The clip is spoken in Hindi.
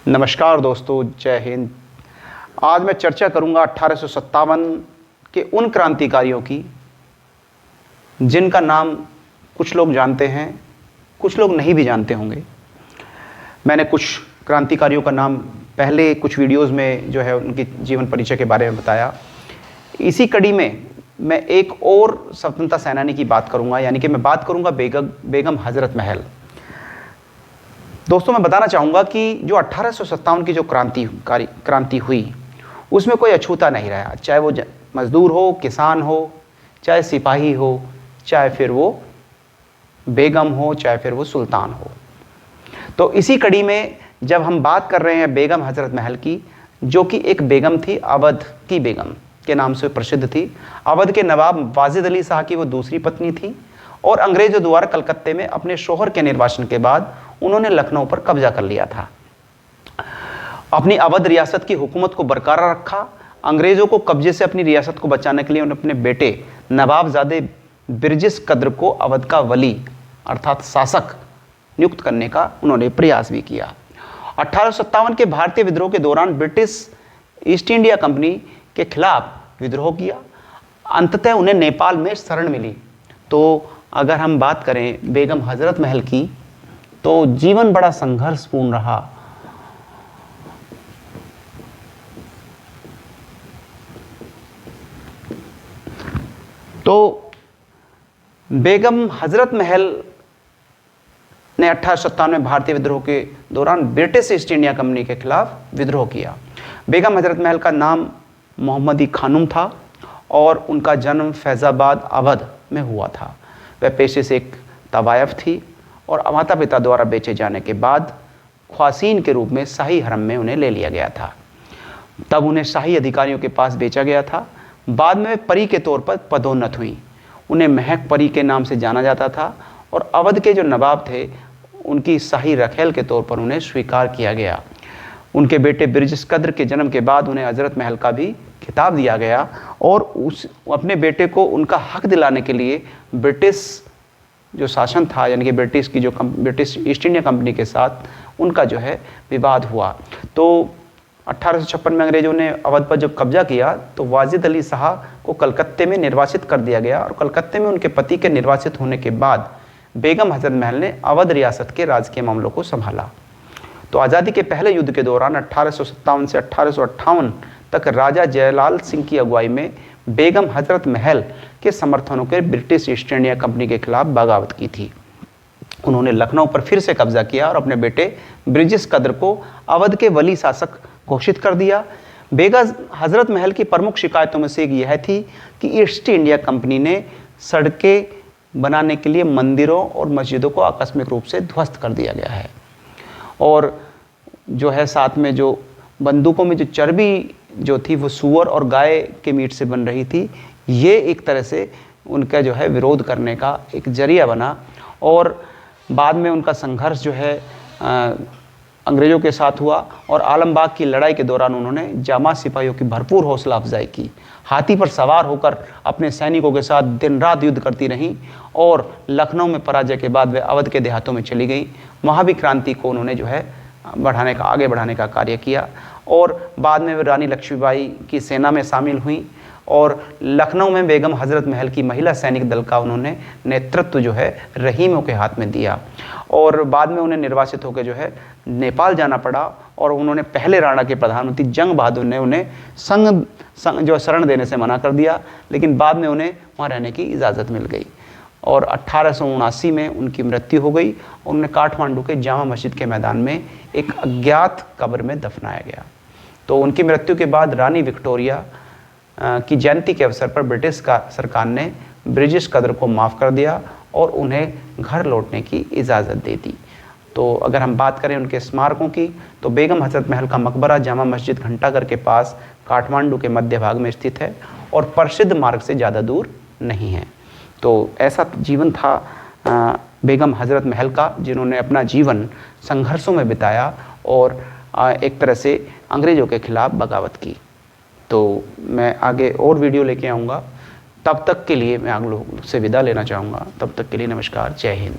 नमस्कार दोस्तों, जय हिंद। आज मैं चर्चा करूंगा 1857 के उन क्रांतिकारियों की जिनका नाम कुछ लोग जानते हैं, कुछ लोग नहीं भी जानते होंगे। मैंने कुछ क्रांतिकारियों का नाम पहले कुछ वीडियोस में जो है उनकी जीवन परिचय के बारे में बताया। इसी कड़ी में मैं एक और स्वतंत्रता सेनानी की बात करूंगा, यानी कि मैं बात करूंगा बेगम हजरत महल। दोस्तों, मैं बताना चाहूँगा कि जो 1857 की जो क्रांति हुई उसमें कोई अछूता नहीं रहा, चाहे वो मजदूर हो, किसान हो, चाहे सिपाही हो, चाहे फिर वो बेगम हो, चाहे फिर वो सुल्तान हो। तो इसी कड़ी में जब हम बात कर रहे हैं बेगम हजरत महल की, जो कि एक बेगम थी, अवध की बेगम के नाम से प्रसिद्ध थी। अवध के नवाब वाजिद अली शाह की वो दूसरी पत्नी थी और अंग्रेजों द्वारा कलकत्ते में अपने शोहर के निर्वासन के बाद उन्होंने लखनऊ पर कब्जा कर लिया था। अपनी अवध रियासत की हुकूमत को बरकरार रखा। अंग्रेजों को कब्जे से अपनी रियासत को बचाने के लिए उन्होंने अपने बेटे नवाबजादे बिरजिस कद्र को अवध का वली अर्थात शासक नियुक्त करने का उन्होंने प्रयास भी किया। 1857 के भारतीय विद्रोह के दौरान ब्रिटिश ईस्ट इंडिया कंपनी के खिलाफ विद्रोह किया। अंततः उन्हें नेपाल में शरण मिली। तो अगर हम बात करें बेगम हजरत महल की, तो जीवन बड़ा संघर्षपूर्ण रहा। तो बेगम हजरत महल ने 1857 में भारतीय विद्रोह के दौरान ब्रिटिश ईस्ट इंडिया कंपनी के खिलाफ विद्रोह किया। बेगम हजरत महल का नाम मोहम्मदी खानुम था और उनका जन्म फैजाबाद अवध में हुआ था। वह पेशे से एक तवायफ थी और माता पिता द्वारा बेचे जाने के बाद ख्वासीन के रूप में शाही हरम में उन्हें ले लिया गया था। तब उन्हें शाही अधिकारियों के पास बेचा गया था। बाद में परी के तौर पर पदोन्नत हुई। उन्हें महक परी के नाम से जाना जाता था और अवध के जो नवाब थे उनकी शाही रखेल के तौर पर उन्हें स्वीकार किया गया। उनके बेटे बिरजिस कद्र के जन्म के बाद उन्हें हजरत महल का भी खिताब दिया गया और अपने बेटे को उनका हक दिलाने के लिए ब्रिटिश जो शासन था, यानी कि ब्रिटिश ईस्ट इंडिया कंपनी के साथ उनका जो है विवाद हुआ। तो 1856 में अंग्रेजों ने अवध पर जब कब्जा किया तो वाजिद अली शाह को कलकत्ते में निर्वासित कर दिया गया और कलकत्ते में उनके पति के निर्वासित होने के बाद बेगम हजरत महल ने अवध रियासत के राजकीय मामलों को संभाला। तो आज़ादी के पहले युद्ध के दौरान 1857 से 1858 तक राजा जयलाल सिंह की अगुवाई में बेगम हजरत महल के समर्थनों के ब्रिटिश ईस्ट इंडिया कंपनी के खिलाफ बगावत की थी। उन्होंने लखनऊ पर फिर से कब्जा किया और अपने बेटे ब्रिजिस कद्र को अवध के वली शासक घोषित कर दिया। बेगम हजरत महल की प्रमुख शिकायतों में से एक यह थी कि ईस्ट इंडिया कंपनी ने सड़कें बनाने के लिए मंदिरों और मस्जिदों को आकस्मिक रूप से ध्वस्त कर दिया गया है और जो है साथ में जो बंदूकों में जो चर्बी जो थी वो सूअर और गाय के मीट से बन रही थी। ये एक तरह से उनका जो है विरोध करने का एक जरिया बना और बाद में उनका संघर्ष जो है अंग्रेज़ों के साथ हुआ और आलमबाग की लड़ाई के दौरान उन्होंने जामा सिपाहियों की भरपूर हौसला अफजाई की। हाथी पर सवार होकर अपने सैनिकों के साथ दिन रात युद्ध करती रहीं और लखनऊ में पराजय के बाद वे अवध के देहातों में चली गई। वहाँ भी क्रांति को उन्होंने जो है आगे बढ़ाने का कार्य किया और बाद में वे रानी लक्ष्मीबाई की सेना में शामिल हुई और लखनऊ में बेगम हजरत महल की महिला सैनिक दल का उन्होंने नेतृत्व जो है रहीमों के हाथ में दिया और बाद में उन्हें निर्वासित होकर जो है नेपाल जाना पड़ा और उन्होंने पहले राणा के प्रधानमंत्री जंग बहादुर ने उन्हें जो शरण देने से मना कर दिया, लेकिन बाद में उन्हें वहाँ रहने की इजाज़त मिल गई और 1879 में उनकी मृत्यु हो गई और उन्हें काठमांडू के जामा मस्जिद के मैदान में एक अज्ञात कब्र में दफनाया गया। तो उनकी मृत्यु के बाद रानी विक्टोरिया की जयंती के अवसर पर ब्रिटिश सरकार ने ब्रिजिस कद्र को माफ़ कर दिया और उन्हें घर लौटने की इजाज़त दे दी। तो अगर हम बात करें उनके स्मारकों की, तो बेगम हजरत महल का मकबरा जामा मस्जिद घंटाघर के पास काठमांडू के मध्य भाग में स्थित है और प्रसिद्ध मार्ग से ज़्यादा दूर नहीं है। तो ऐसा जीवन था बेगम हजरत महल का, जिन्होंने अपना जीवन संघर्षों में बिताया और एक तरह से अंग्रेज़ों के खिलाफ बगावत की। तो मैं आगे और वीडियो लेके आऊँगा। तब तक के लिए मैं आप लोगों से विदा लेना चाहूँगा। तब तक के लिए नमस्कार, जय हिंद।